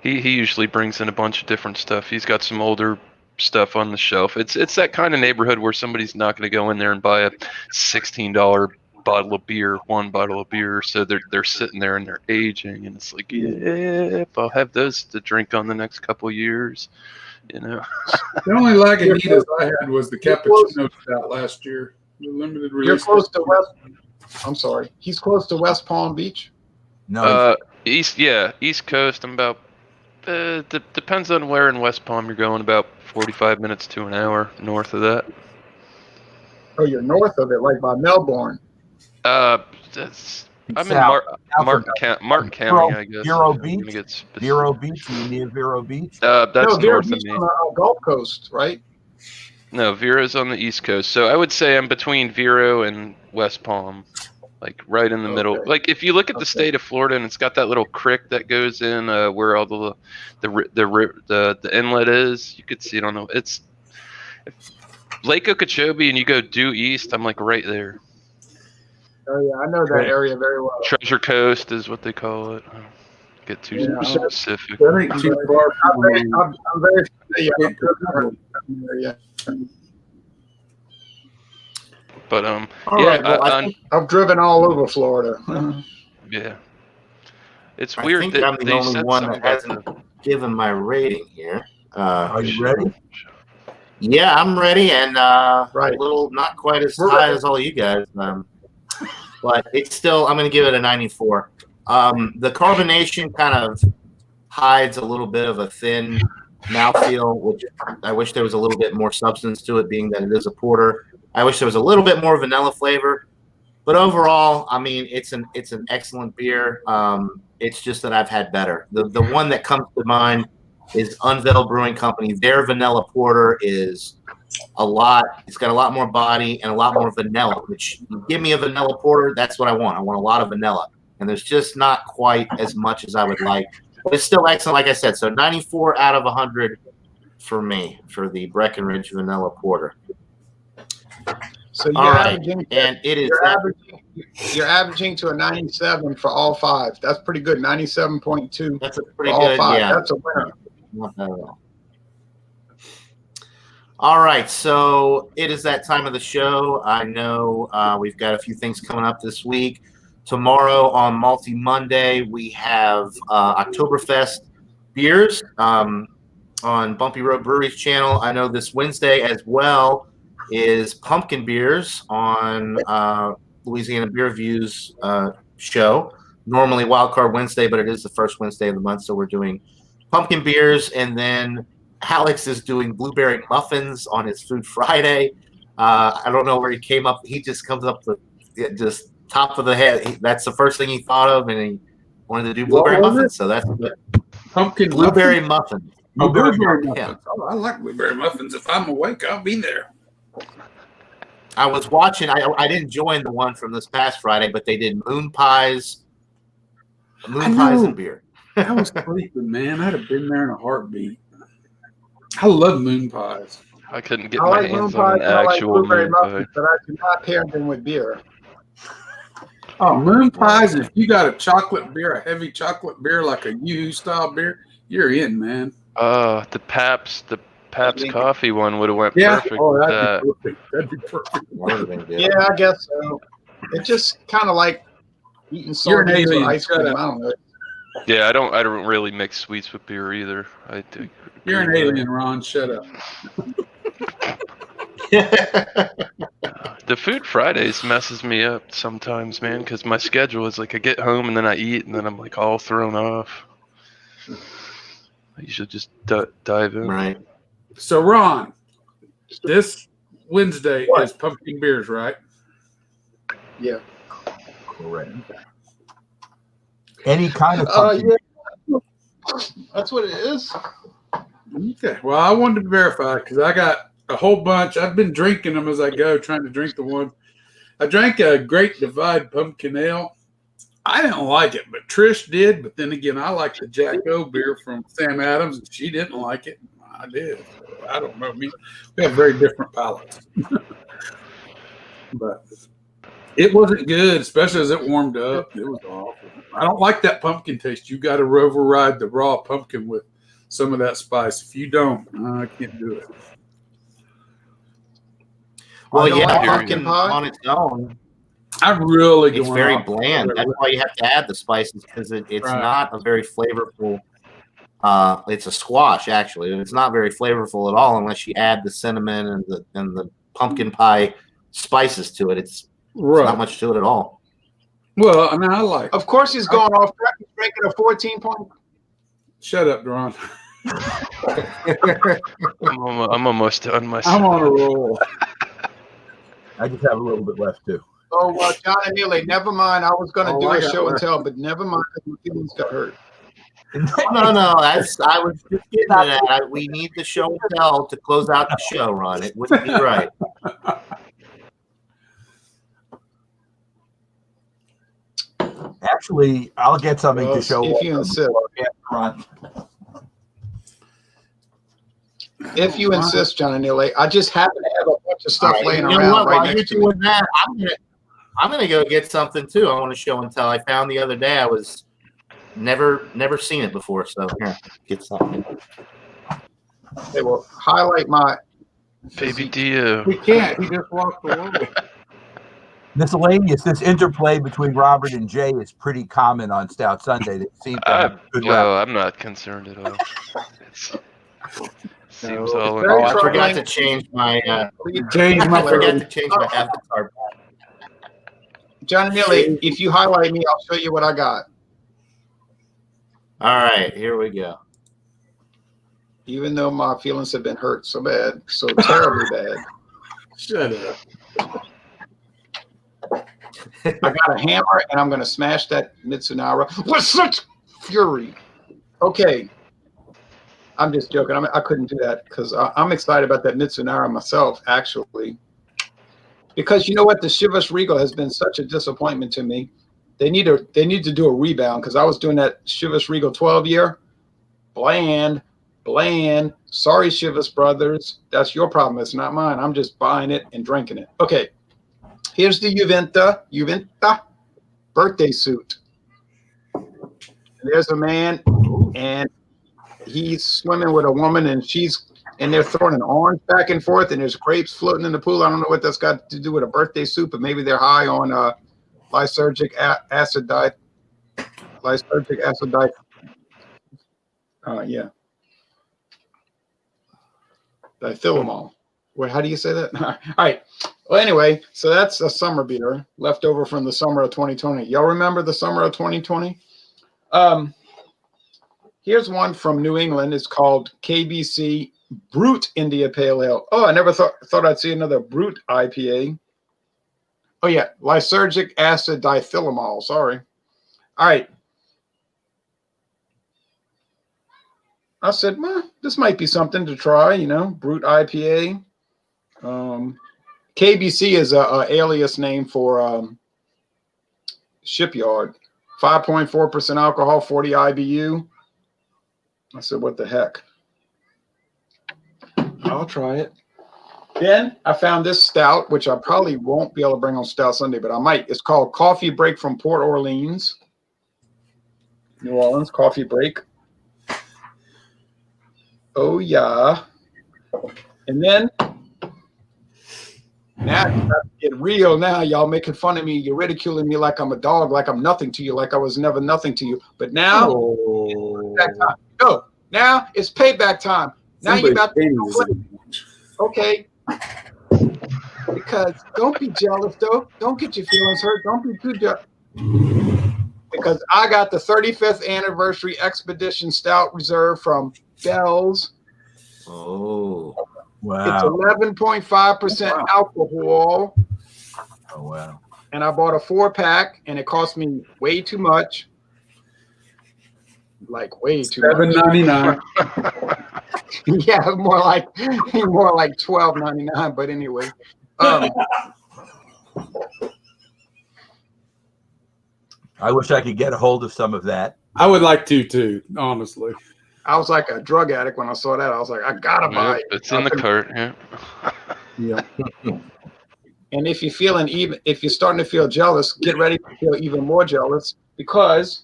He usually brings in a bunch of different stuff. He's got some older stuff on the shelf. It's that kind of neighborhood where somebody's not going to go in there and buy a $16 bottle of beer, 1 bottle of beer. So they're sitting there and they're aging, and it's like, yeah, I'll have those to drink on the next couple of years. The only Lagunitas I had was the cappuccino stout last year. The limited release. You're close to West. I'm sorry. He's close to West Palm Beach. No. East Coast. I'm about. Depends on where in West Palm you're going. About 45 minutes to an hour north of that. Oh, you're north of it, like by Melbourne. I'm in Martin County, I guess. Vero Beach. Vero Beach. You near Vero Beach? That's Vero north Beach of me. on the Gulf Coast, right? No, Vero's on the East Coast. So I would say I'm between Vero and West Palm, like right in the middle. Like if you look at the state of Florida, and it's got that little creek that goes in where all the inlet is, you could see it on the. It's Lake Okeechobee, and you go due east. I'm like right there. Oh yeah, I know that area very well. Treasure Coast is what they call it. I don't get too specific. That ain't too far from me. I'm very familiar. But I've driven all over Florida. Yeah, it's I weird. think that I'm the only one that hasn't given my rating here. Are you ready? Yeah, I'm ready, and right. A little not quite as high as all you guys, but it's still. I'm going to give it a 94. The carbonation kind of hides a little bit of a thin mouthfeel, which I wish there was a little bit more substance to it, being that it is a porter. I wish there was a little bit more vanilla flavor, but overall, I mean, it's an excellent beer. It's just that I've had better. The one that comes to mind is Unveiled Brewing Company. Their vanilla porter is a lot. It's got a lot more body and a lot more vanilla. Which you give me a vanilla porter, that's what I want. I want a lot of vanilla, and there's just not quite as much as I would like. But it's still excellent, like I said. So 94 out of 100 for me for the Breckenridge Vanilla Porter. So all right, and it is you're averaging to a 97 for all 5. That's pretty good. 97.2. That's a pretty good. Yeah, that's a winner. Not bad at all. All right, so it is that time of the show. I know we've got a few things coming up this week. Tomorrow on Multi Monday, we have Oktoberfest beers on Bumpy Road Brewery's channel. I know this Wednesday as well is pumpkin beers on Louisiana Beer Reviews show. Normally Wildcard Wednesday, but it is the first Wednesday of the month, so we're doing pumpkin beers. And then Alex is doing blueberry muffins on his Food Friday. I don't know where he came up. He just comes up with just top of the head. That's the first thing he thought of, and he wanted to do blueberry muffins. So that's good. Pumpkin Blueberry muffins. Blueberry muffins. Yeah. Oh, I like blueberry muffins. If I'm awake, I'll be there. I was watching. I didn't join the one from this past Friday, but they did moon pies and beer. I was sleeping, man. I'd have been there in a heartbeat. I love moon pies. I couldn't get I my like moon hands pies. on an I like actual blueberry moon pie. muffins, but I do not pair them with beer. Oh, moon pies! If you got a chocolate beer, a heavy chocolate beer like a Yoo-hoo style beer, you're in, man. The Pabst coffee one would have went Yeah, perfect. oh, with that'd that. be perfect. That'd be perfect. Yeah, I guess so. It's just kind of like eating You're an sardines with alien. ice cream. Shut I don't know. Yeah, I don't really mix sweets with beer either. I do. You're an alien, Ron. Shut up. The Food Fridays messes me up sometimes, man, because my schedule is like I get home and then I eat and then I'm like all thrown off. I usually just dive in. Right. So, Ron, this Wednesday is pumpkin beers, right? Yeah. Correct. Any kind of pumpkin. Yeah. That's what it is. Okay. Well, I wanted to verify because I got a whole bunch. I've been drinking them as I go, trying to drink the one. I drank a Great Divide Pumpkin Ale. I didn't like it, but Trish did. But then again, I like the Jack O beer from Sam Adams, and she didn't like it. I did. So I don't know. We have very different palates. But it wasn't good, especially as it warmed up. It was awful. I don't like that pumpkin taste. You got to override the raw pumpkin with some of that spice. If you don't, I can't do it. Well, don't yeah, like pumpkin pumpkin pie. on its own, I'm really it's going very off. bland. That's why you have to add the spices because it's Right. not a very flavorful. It's a squash actually. It's not very flavorful at all unless you add the cinnamon and the pumpkin pie spices to it. It's Right. not much to it at all. Well, I mean, I like. Of course, he's going off track. He's drinking a 14-point. Shut up, Ron. I'm almost done I'm myself. on a roll. I just have a little bit left too. Oh, well, John and Neely, never mind. I was going to Oh, do I a got show and one. tell, but never mind because my feelings got hurt. No. I was just getting to that. We need the show and tell to close out the show, Ron. It wouldn't be right. Actually, I'll get something Well, to show. if you insist. Ron. If you insist, John and Neely, I just happen to have a bunch of stuff All right, laying you know around what? right While you're next to me. doing that, I'm gonna go get something too. I want to show and tell. I found the other day. I was never seen it before. So here, get something. They will highlight my. Baby Dio. He can't. He just walked away. Miscellaneous. This interplay between Robert and Jay is pretty common on Stout Sunday. They seem to have good Well, I'm not concerned at all. Seems all in very Oh, I troubling. forgot to change my. Change I my forgot to change my avatar. John and Neely, if you highlight me, I'll show you what I got. All right, here we go. Even though my feelings have been hurt so bad, so terribly bad. Shut up. I got a hammer and I'm going to smash that Mitsunara with such fury. Okay. I'm just joking. I couldn't do that because I'm excited about that Mitsunara myself, actually. Because you know what? The Chivas Regal has been such a disappointment to me. They need to do a rebound because I was doing that Chivas Regal 12-year. Bland. Sorry, Chivas brothers. That's your problem. It's not mine. I'm just buying it and drinking it. Okay. Here's the Juventa birthday suit. And there's a man, and he's swimming with a woman, and they're throwing an orange back and forth, and there's grapes floating in the pool. I don't know what that's got to do with a birthday suit, but maybe they're high on lysergic acid dithylamol. Well, how do you say that? All right. Well, anyway, so that's a summer beer left over from the summer of 2020. Y'all remember the summer of 2020? Here's one from New England. It's called KBC Brute India Pale Ale. Oh, I never thought I'd see another Brute IPA. Oh, yeah. Lysergic acid dithylamol. Sorry. All right. I said, well, this might be something to try, Brute IPA. KBC is a alias name for Shipyard. 5.4% alcohol, 40 IBU. I said, what the heck? I'll try it. Then I found this stout, which I probably won't be able to bring on Stout Sunday, but I might. It's called Coffee Break from Port Orleans. New Orleans, Coffee Break. Oh, yeah. And then, now it's about to get real now. Y'all making fun of me. You're ridiculing me like I'm a dog, like I'm nothing to you, like I was never nothing to you. But now, payback time. No, now it's payback time. Now you're about to okay. Because don't be jealous, though. Don't get your feelings hurt. Don't be too jealous. Because I got the 35th anniversary Expedition Stout Reserve from Bell's. Oh, Wow. It's 11.5% alcohol. Oh, wow. And I bought a 4-pack, and it cost me way too much. Like way too much. $7.99. Yeah, more like $12.99. But anyway, I wish I could get a hold of some of that. I would like to too, honestly. I was like a drug addict when I saw that. I was like, I gotta buy it. It's in the cart. Yeah. Yeah. And if you're starting to feel jealous, get ready to feel even more jealous, because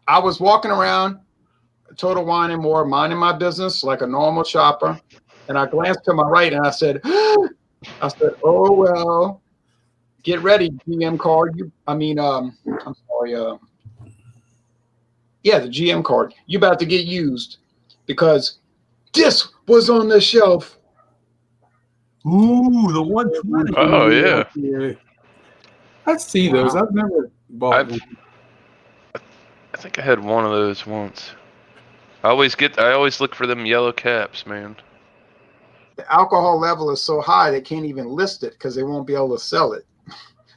I was walking around Total Wine and More, minding my business like a normal shopper, and I glanced to my right and I said, oh well, get ready, GM card. I'm sorry. Yeah, the GM card. You about to get used, because this was on the shelf. Ooh, the 120. Oh, yeah. Yeah. I see those. I've never bought one. I think I had one of those once. I always look for them yellow caps, man. The alcohol level is so high they can't even list it because they won't be able to sell it.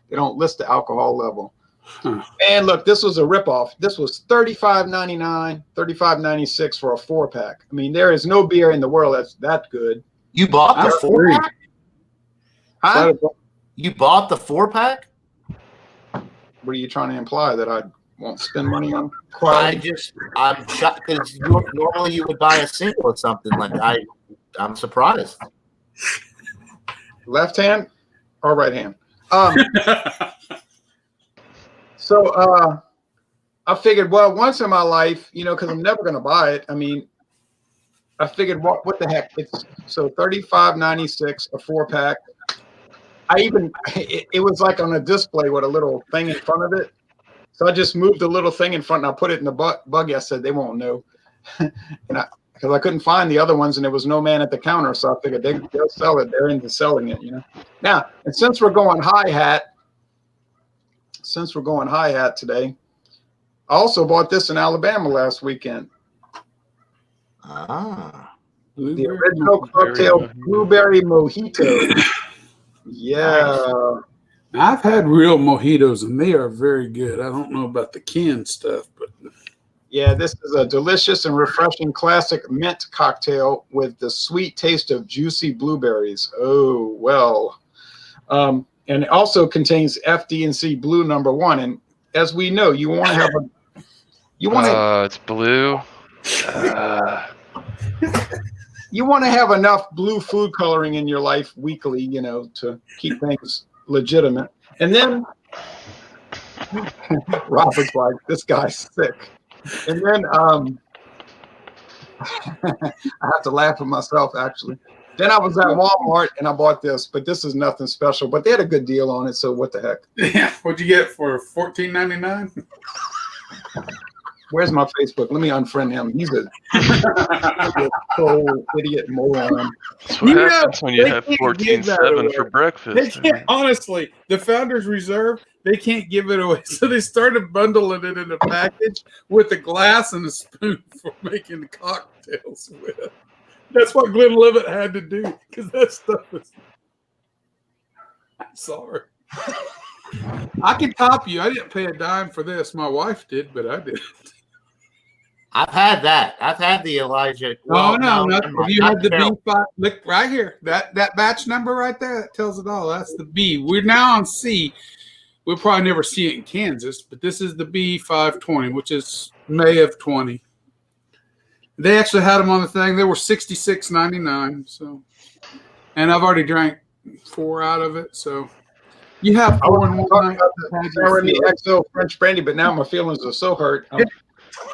They don't list the alcohol level. And look, this was a ripoff. This was $35.99, $35.96 for a 4-pack. I mean, there is no beer in the world that's that good. you bought the 4-pack? Huh? You bought the 4-pack? What are you trying to imply? That I won't spend money on I'm quality? shocked, because normally you would buy a single or something. Like I'm surprised. Left hand or right hand? So I figured, well, once in my life, because I'm never going to buy it. I mean, I figured, what the heck? It's so $35.96 a 4-pack. It was like on a display with a little thing in front of it. So I just moved the little thing in front and I put it in the buggy. I said, they won't know. Because I couldn't find the other ones and there was no man at the counter. So I figured they'll sell it. They're into selling it, Now, and since we're going hi-hat today, I also bought this in Alabama last weekend. Ah. The original cocktail blueberry mojito. Yeah. I've had real mojitos and they are very good. I don't know about the canned stuff, but Yeah, this is a delicious and refreshing classic mint cocktail with the sweet taste of juicy blueberries. Oh, well. And it also contains FD&C Blue #1. And as we know, you want to have it's blue. you want to have enough blue food coloring in your life weekly, to keep things legitimate. And then Robert's like, this guy's sick. And then I have to laugh at myself, actually. Then I was at Walmart and I bought this, but this is nothing special. But they had a good deal on it, so what the heck? Yeah, what'd you get it for? $14.99? Where's my Facebook? Let me unfriend him. He's a total idiot moron. That's what happens when you they have can't give that 14.7 away. for breakfast. They can't, honestly, the Founders Reserve, they can't give it away. So they started bundling it in a package with a glass and a spoon for making the cocktails with. That's what Glenlivet had to do because that stuff is. I'm sorry. I can top you. I didn't pay a dime for this. My wife did, but I didn't. I've had that. I've had the Elijah. No, never have mind. you had the Carol. B5? Look right here. That batch number right there, that tells it all. That's the B. We're now on C. We'll probably never see it in Kansas, but this is the B520, which is May of 20. They actually had them on the thing. They were $66.99. So, and I've already drank 4 out of it. So, you have 4 in one night. the XO French brandy, but now my feelings are so hurt.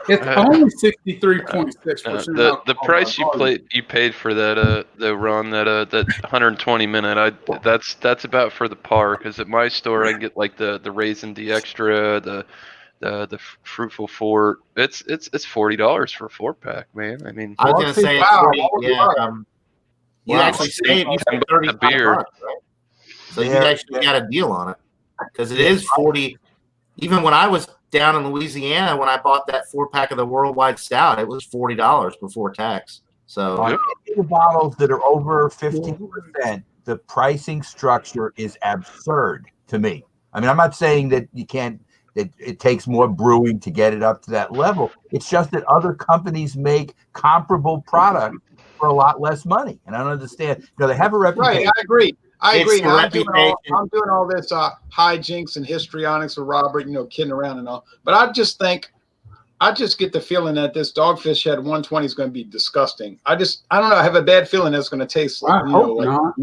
It's only 63.6%. The price you paid for that the run that 120 minute that's about for the par, because at my store I get like the raisin D extra, the fruitful fort. It's $40 for a 4-pack, man. I mean, I was gonna say, wow. you actually saved $35, beer. right? So you actually got a deal on it because it is 40. Even when I was down in Louisiana, when I bought that 4-pack of the Worldwide Stout, it was $40 before tax. So On any bottles that are over 15%, the pricing structure is absurd to me. I mean, I'm not saying that you can't. It takes more brewing to get it up to that level. It's just that other companies make comparable products for a lot less money, and I don't understand. They have a reputation. Right, I agree. It's Now, the I'm doing all this hijinks and histrionics with Robert, kidding around and all. But I just get the feeling that this Dogfish Head 120 is going to be disgusting. I don't know. I have a bad feeling that's going to taste like, not.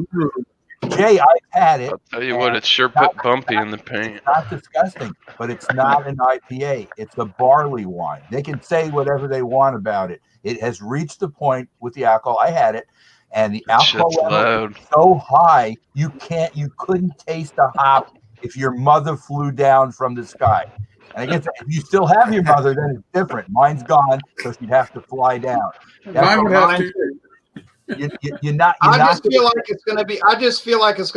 Jay, I've had it. I'll tell you what, it's sure put bumpy in the paint. It's not disgusting, but it's not an IPA. It's a barley wine. They can say whatever they want about it. It has reached the point with the alcohol. I had it, and the alcohol level is so high you couldn't taste the hop if your mother flew down from the sky. And I guess if you still have your mother, then it's different. Mine's gone, so she'd have to fly down. Mine would have to. I just feel like it's going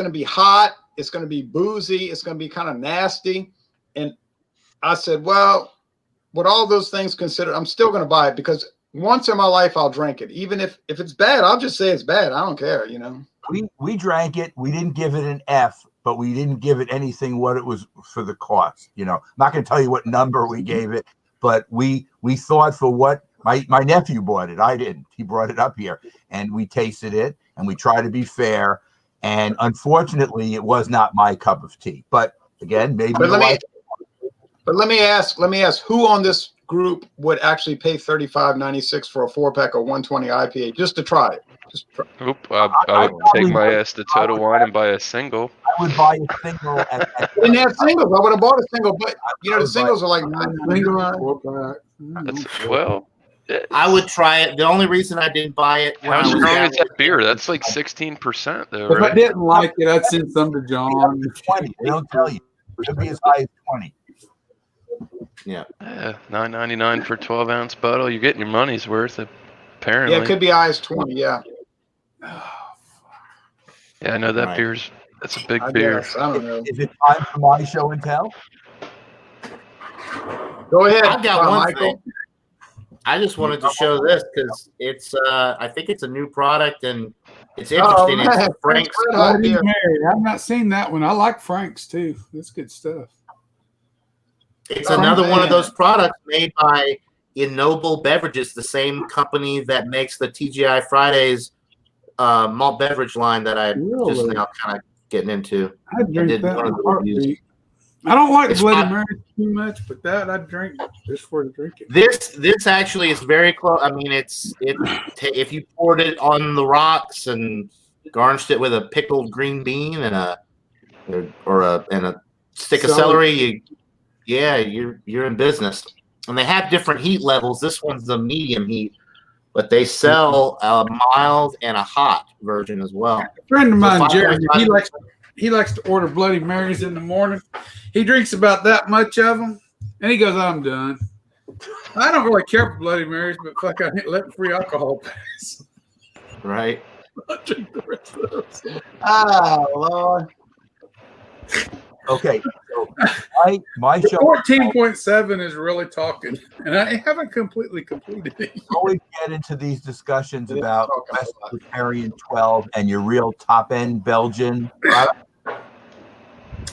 to be hot. It's going to be boozy. It's going to be kind of nasty. And I said, well, with all those things considered, I'm still going to buy it because once in my life I'll drink it. Even if it's bad, I'll just say it's bad. I don't care, We drank it. We didn't give it an F, but we didn't give it anything what it was for the cost. I'm not going to tell you what number we gave it, but we thought for what my nephew bought it. I didn't. He brought it up here, and we tasted it, and we tried to be fair. And unfortunately, it was not my cup of tea. But again, maybe. But let me ask, who on this group would actually pay $35.96 for a 4-pack of 120 IPA just to try it? I would take my ass to Total Wine and buy a single. I would buy a single. Didn't have singles. I would have bought a single, but the singles are like I would try it. The only reason I didn't buy it. How strong is that beer? That's like 16%, though. If I didn't like it, I'd send some to John. 20. They don't tell you. It could be as high as 20. Yeah. $9.99 for a 12-ounce bottle. You're getting your money's worth, apparently. Yeah, it could be high as 20. Yeah. Yeah, I know that beer's. That's a big beer. I don't know. Is it time for my show and tell? Go ahead. I've got one Michael. thing. I just wanted to show this because it's. I think it's a new product and it's interesting. It's Frank's. I've not seen that one. I like Frank's too. That's good stuff. It's another one of those products made by Ennoble Beverages, the same company that makes the TGI Fridays malt beverage line that I'm just now kind of getting into. I drink that. I don't like Bloody Mary too much, but that I drink just for the drinking. This actually is very close. I mean, if you poured it on the rocks and garnished it with a pickled green bean and a stick of celery, you're in business. And they have different heat levels. This one's the medium heat. but they sell a mild and a hot version as well. A friend of So mine, Jeremy, 5.5 he likes to order Bloody Marys in the morning. He drinks about that much of them, and he goes, "I'm done." I don't really care for Bloody Marys, but fuck, I ain't letting free alcohol pass. Right. I'll drink the rest of those. Ah, Lord. Okay, so my show 14.7 is really talking, and I haven't completely completed it. we always get into these discussions It is about talking a lot. Presbyterian 12 and your real top end Belgian product.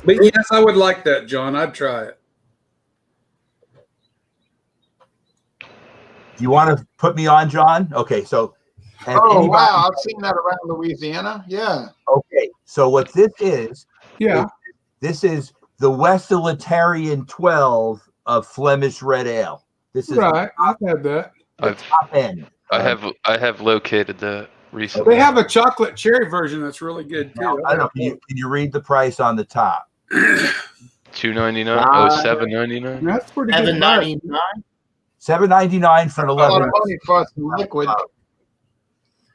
But yes, I would like that, John. I'd try it. You want to put me on, John? Okay, so has Oh, anybody- wow. I've seen that around Louisiana. Yeah. Okay, so what this is, Yeah. this is the Willittized 12 of Flemish Red Ale. This is Right. I've had that. the top end. I have located that recently. They have a chocolate cherry version that's really good too. Now, I don't know. Can you read the price on the top? $2.99. Oh, $7.99. That's pretty good. $7.99. $7.99 for an A lot 11, of money for some liquid.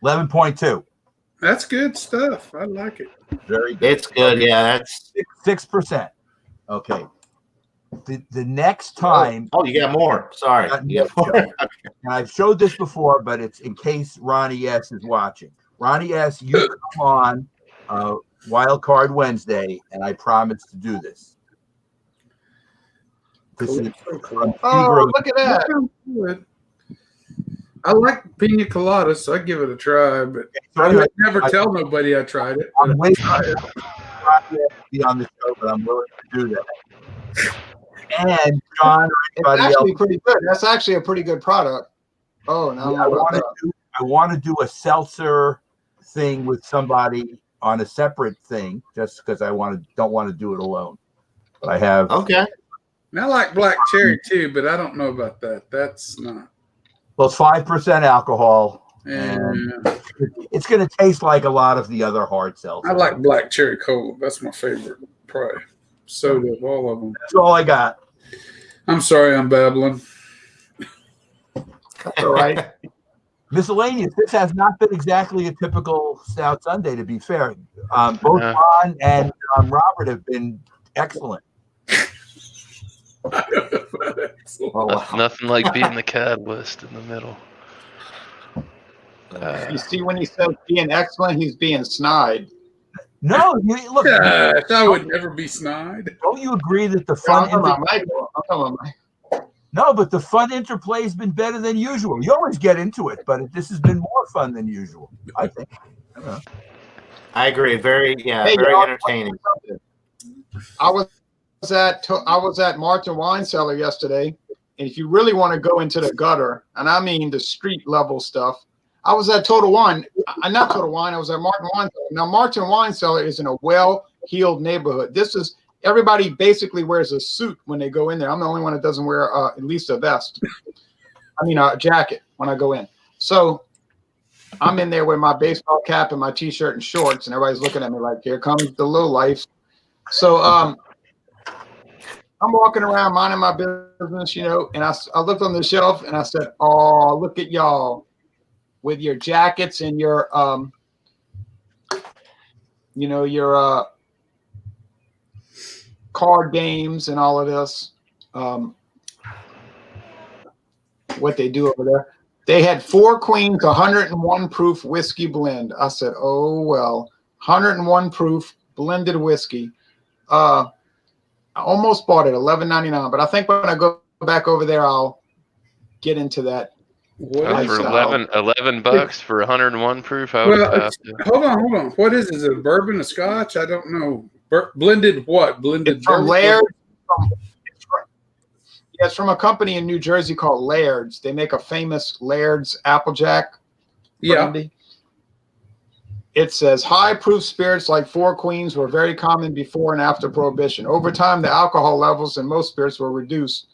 11.2. That's good stuff. I like it. Very good. It's good. Yeah, that's. 6%. Okay. The next time, Oh, you got more. Sorry. You got more. and I've showed this before, but it's in case Ronnie S is watching. Ronnie S, you come on Wild Card Wednesday, and I promise to do this. This is from Oh, Negro- look at that. Good. I like pina coladas, so I give it a try, but So I anyway, would never tell nobody I tried it. I'm waiting for Ronnie S to be on the show, but I'm willing to do that. And John, or It's anybody actually else, pretty good. That's actually a pretty good product. Oh, no. I want to do a seltzer thing with somebody on a separate thing, just because I don't want to do it alone. I have Okay. And I like black cherry too, but I don't know about that. That's not. well, it's 5% alcohol, And it's going to taste like a lot of the other hard seltzers. I like black cherry cola. That's my favorite, probably. Soda of all of them. That's all I got. I'm sorry, I'm babbling. That's all right. Miscellaneous. This has not been exactly a typical Stout Sunday, to be fair. Both Yeah. Ron and Robert have been excellent. Oh, wow. Nothing like being the catalyst in the middle. You see, when he says being excellent, he's being snide. No, look. Gosh, I would never be snide. Don't you agree that the I'm fun? talking about Michael. I'm talking about Michael. No, but the fun interplay has been better than usual. You always get into it, but this has been more fun than usual, I think. I don't know. I agree. Very Hey, very y'all, entertaining. I was at Martin Wine Cellar yesterday, and if you really want to go into the gutter, and I mean the street level stuff, I was at Total Wine. Not Total Wine. I was at Martin Wine Cellar. Now, Martin Wine Cellar is in a well-heeled neighborhood. Everybody basically wears a suit when they go in there. I'm the only one that doesn't wear at least a vest. I mean, a jacket when I go in. So I'm in there with my baseball cap and my T-shirt and shorts, and everybody's looking at me like, here comes the low life. So I'm walking around minding my business, and I looked on the shelf and I said, oh, look at y'all with your jackets and your card games and all of this. What they do over there. They had Four Queens 101 proof whiskey blend. I said, oh, well, 101 proof blended whiskey. I almost bought it, $11.99, but I think when I go back over there, I'll get into that. What For is $11 for 101 proof, I would Well, have to. hold on. What is it? Is it a bourbon, a scotch? I don't know. Blended what? Blended It's from bourbon? Laird's. It's from a company in New Jersey called Laird's. They make a famous Laird's Applejack Yeah. brandy. It says high proof spirits like Four Queens were very common before and after Prohibition. Over time, the alcohol levels in most spirits were reduced.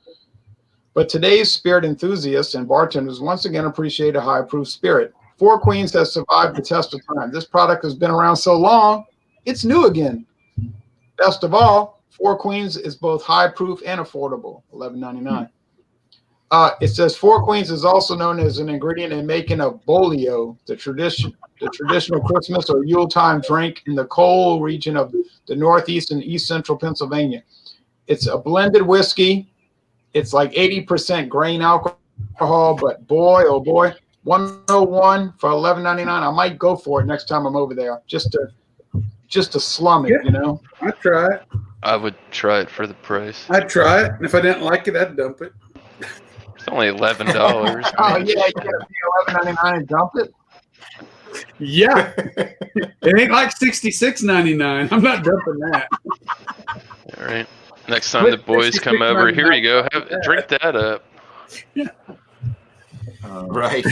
But today's spirit enthusiasts and bartenders once again appreciate a high proof spirit. Four Queens has survived the test of time. This product has been around so long, it's new again. Best of all, Four Queens is both high proof and affordable, $11.99. It says Four Queens is also known as an ingredient in making a bolio, the traditional Christmas or Yuletime drink in the coal region of the Northeast and East Central Pennsylvania. It's a blended whiskey. It's like 80% grain alcohol, but boy, oh boy, 101 for $11.99. I might go for it next time I'm over there, just to slum it, you know. I'd try it. I would try it for the price. I'd try it, and if I didn't like it, I'd dump it. It's only $11. Oh yeah, you gotta pay $11.99 and dump it. Yeah, it ain't like $66.99. I'm not dumping that. All right. Next time the boys come over, here you go. Drink that up. Right.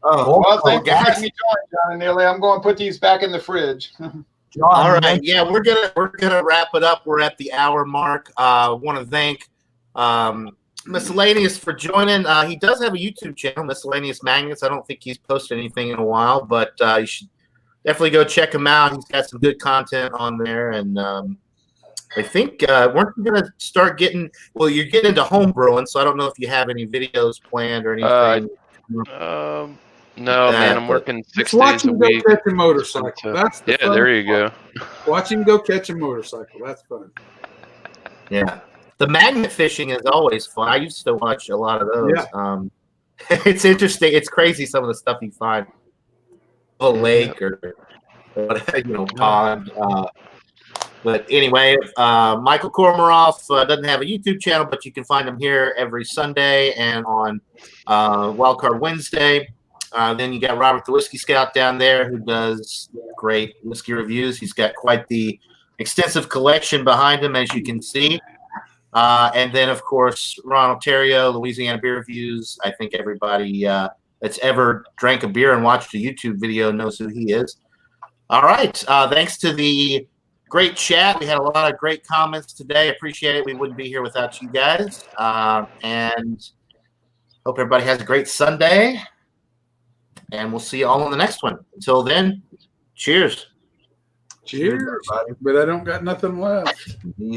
Oh, Well, thank you for guys. having me join, John and Neely. I'm going to put these back in the fridge. John, All you right. Yeah, we're gonna wrap it up. We're at the hour mark. Want to thank Miscellaneous for joining. He does have a YouTube channel, Miscellaneous Magnets. I don't think he's posted anything in a while, but you should definitely go check him out. He's got some good content on there, and I think weren't you gonna start getting? Well, you're getting into home brewing, so I don't know if you have any videos planned or anything. No, man, I'm working 6 Just watch days a him go week. catch a motorcycle. That's the fun there you go. part. Watch him go catch a motorcycle. That's fun. Yeah, the magnet fishing is always fun. I used to watch a lot of those. Yeah. It's interesting. It's crazy some of the stuff you find a lake or pond. But anyway, Michael Kormaroff doesn't have a YouTube channel, but you can find him here every Sunday and on Wildcard Wednesday. Then you got Robert the Whiskey Scout down there who does great whiskey reviews. He's got quite the extensive collection behind him, as you can see. And then, of course, Ron Ontario, Louisiana Beer Reviews. I think everybody that's ever drank a beer and watched a YouTube video knows who he is. All right. Thanks to the great chat. We had a lot of great comments today. Appreciate it. We wouldn't be here without you guys. And hope everybody has a great Sunday. And we'll see you all on the next one. Until then, cheers. Cheers. But I don't got nothing left.